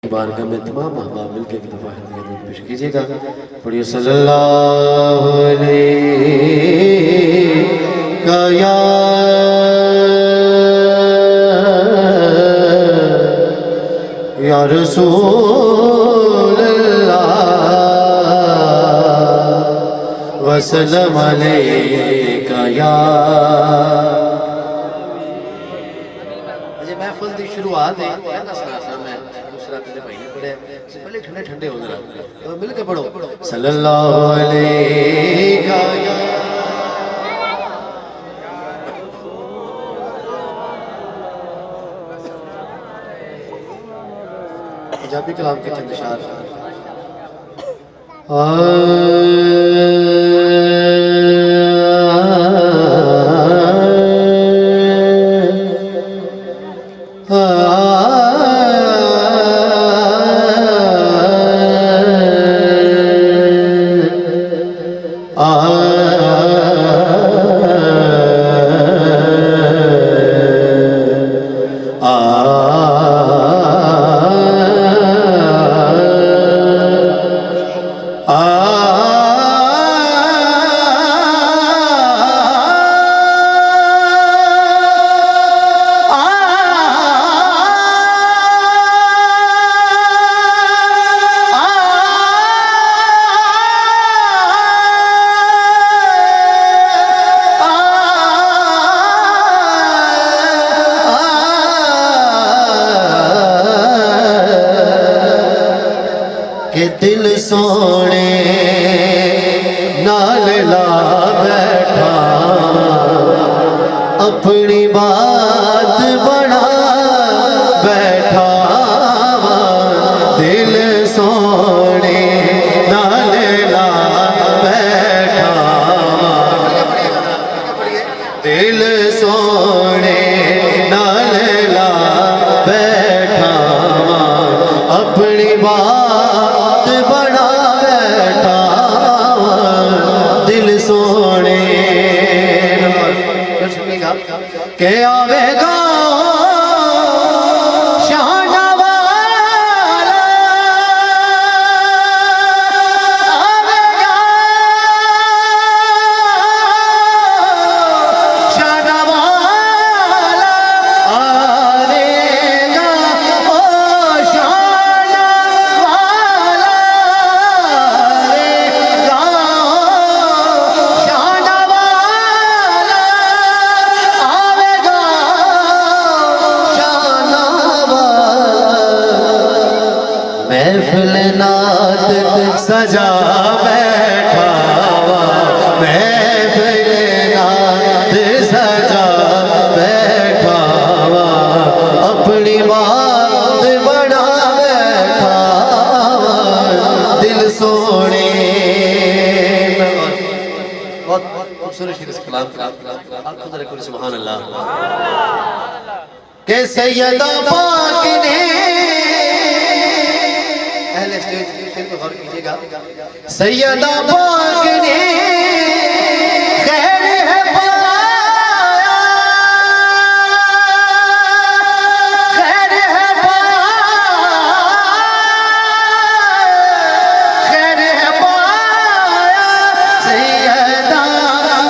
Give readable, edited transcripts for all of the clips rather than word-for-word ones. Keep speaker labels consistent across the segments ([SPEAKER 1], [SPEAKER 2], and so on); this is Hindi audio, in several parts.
[SPEAKER 1] की बारगाह में तमाम अहबाब मिलकर एक दफ़ा खिदमत पेश कीजिएगा। पढ़िए सल्लल्लाहु अलैहि या रसूल अल्लाह वसल्लम अलैका या। महफिल की शुरुआत है दूसरा मेरे भाई ने पढ़े पहले ठंडे ठंडे हो जरा तो मिल के पढ़ो सल्लल्लाहु अलैहि पंजाबी कलाम के चंद अशार के दिल सोने नाल ला बैठा अपनी बात बना बैठा दिल सोने नाल ला बैठा दिल सोने नाल ला बैठा अपनी बात बना बैठा दिल सोने के आवेगा महफिल नात सजा बैठा महफिल नात सजा बैठा अपनी बात बना बैठा दिल सोने। बहुत खूबसूरत शेर इस कलाम का आप खुद रखो सुभान अल्लाह के सैयदा पाक ने सैयदा पाक ने खैर है पाया खैर है खैर है पाया सैयदा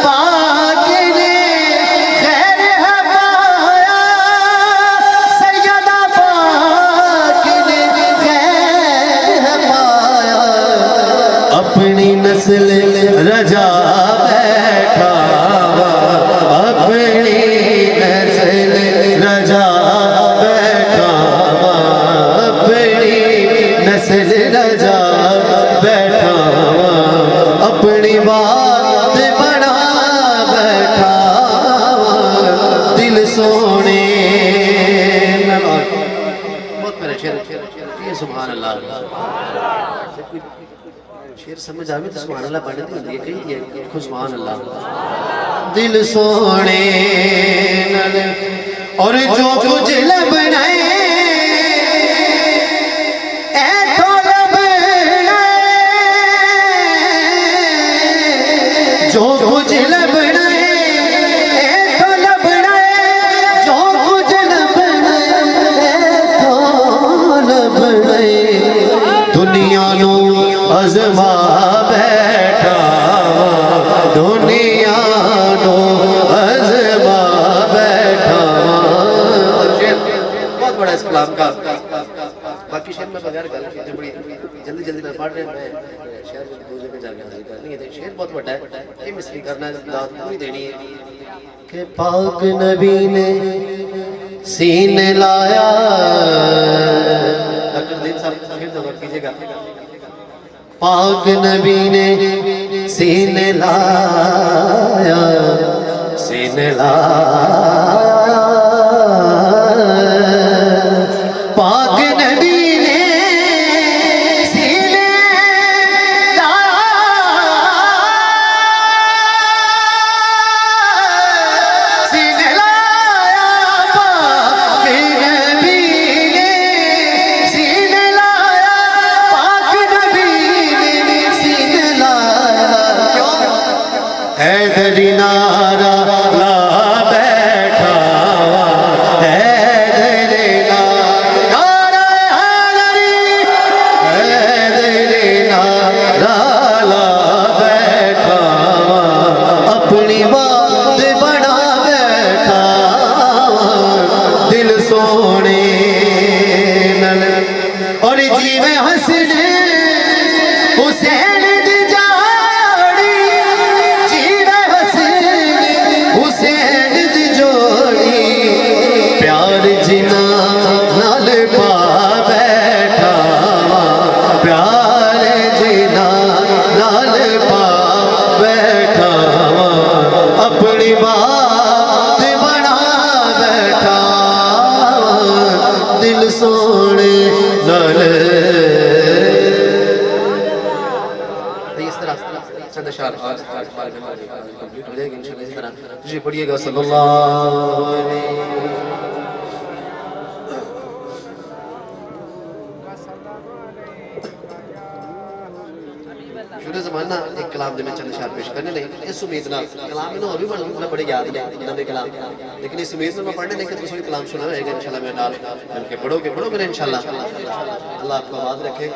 [SPEAKER 1] पाक ने खैर है पाया सैयदा पाक ने खैर है पाया अपनी नस्ल रजा बैठा अपनी नस्ल रजा बैठा अपनी नस्ल रजा बैठा अपनी बात बना बैठा दिल सोने। बहुत मेरा शेर सुभान अल्लाह शेर समझ आवे तो सुभान अल्लाह पढ़ दी है कही दिया खुद सुभान अल्लाह दिल सोने और जो कुछ लब बनाए ऐठो लब जो कुछ लब बनाए ऐठो लब बनाए जो कुछ लब बनाए ऐठो लब बनाए दुनिया नो अजमा बैठा दुनिया नो अजमा बैठा। बहुत बड़ा इस कलाम का बाकी शेर में बगैर गल की बड़ी जल्दी जल्दी में पढ़ रहे हैं शेर दो जगह जाके हाजिर करनी है। शेर बहुत बड़ा है, ये मिसरी करना है, दाद पूरी देनी है कि पाक नबी ने सीने लाया। डॉक्टर दीप साहब फिर जरूर कीजिएगा। पाक नबी ने सीने लाया सीने लाया पाक नबी ने सीने लाया सीने लाया पाक नबी ने सीने लाया पाक नबी ने सीने लाया। क्यों हैदरी नारा ला बैठा हैदरी नारा हैदरी नारा ला बैठा अपनी बात बना बैठा दिल सोने नल और जीवे हंसने हुसैन दी जाड़ी जीवे हंसने हुसैन दी जोड़ी प्यार जिना नाल पा बैठा प्यार जिना नाल पा बैठा अपनी बात बना बैठा दिल सोने नाल। इस तरह चंद अशआर आज कंप्लीट हो जाएगी इंशाल्लाह। इस तरह तुझे पढ़िएगा सल्लल्लाहु अलैहि शुरू ज़माना एक कलाम दे में चंद अशआर पेश करने नहीं इस उम्मीद ना कलाम में और भी मैं बड़े याद नहीं नवे कलाम लेकिन इस उम्मीद में मैं पढ़ने नहीं कि तुम भी कलाम सुना रहेगा इंशाल्लाह। मैं नाल मिलके पढ़ोगे इंशाल्लाह। अल्लाह आपको आबाद रखे।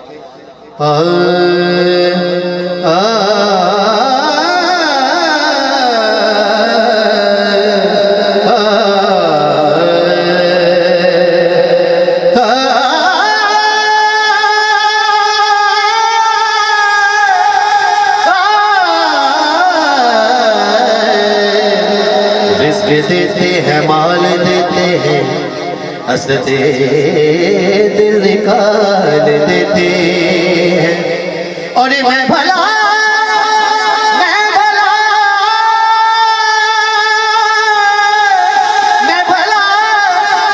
[SPEAKER 1] देते हैं माल देते हैं हंसते दिल निकाल देते हैं और मैं भला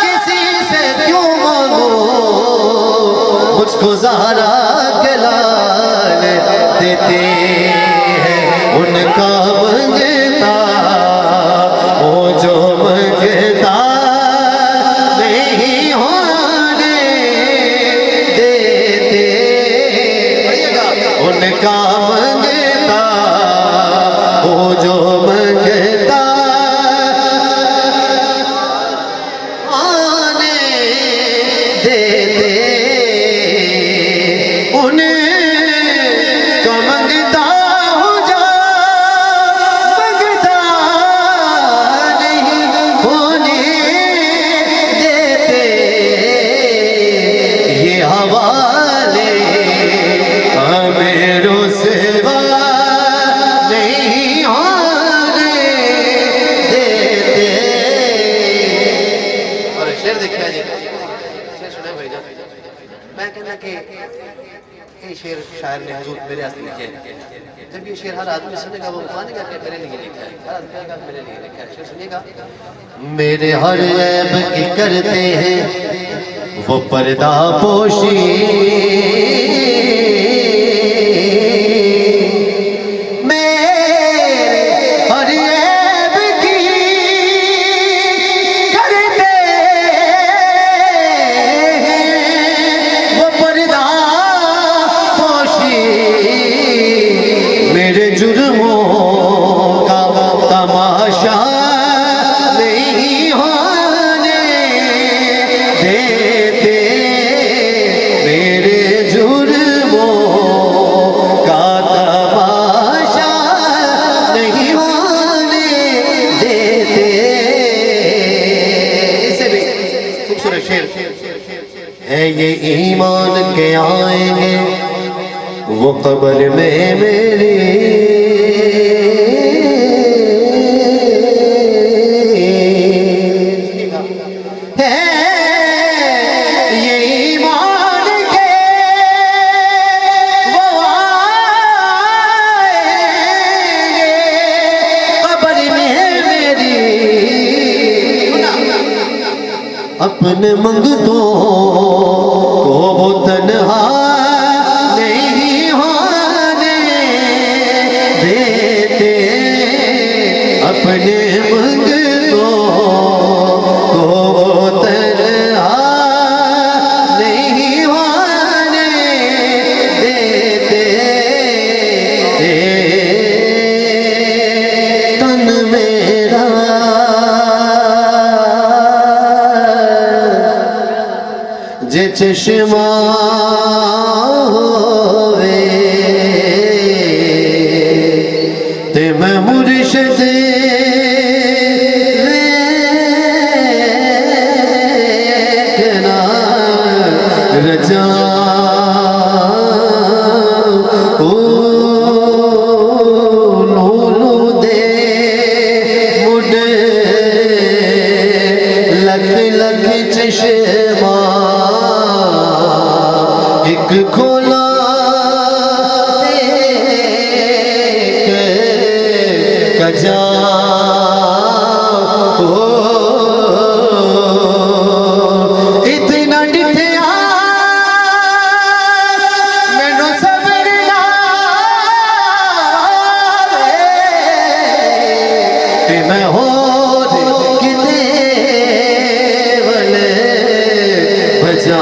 [SPEAKER 1] किसी से क्यों मांगू मुझको ज़हरा के लाल देते हैं उनका मंगता वो जो मंगता नहीं होने देते उनका मंगता वो जो मंगता आने देते उनका मंगता हो जा मंगता नहीं होने देते ये हवाले हमें रुसवा नहीं होने देते। और शेर देखिए जी शेर सुने भाई जान मैं कहना कि ये शेर शायर ने हुजूर मेरे वास्ते लिखे हैं। जब ये शेर हर आदमी सुनेगा वो मानेगा कि मेरे लिए लिखा है हर आदमी का मेरे लिए लिखा है। शेर सुनिएगा। मेरे हर ऐब की करते हैं वो पर्दा पोशी देते मेरे जुर्म ये ईमान के आएंगे वो कब्र में मेरी अपने मंगतों को वो तन्हा नहीं होने देते, अपने मंगतों को वो तन्हा नहीं होने देते। तन मेरा जे चश्मा होवे ते मैं मुर्शिद देखना रजा ओ नूनू दे मुड लख लख चश्मा एक खोला एक कजा हो इतना डिठिया मैनू सबर ना ते मैं होर किते वले बजा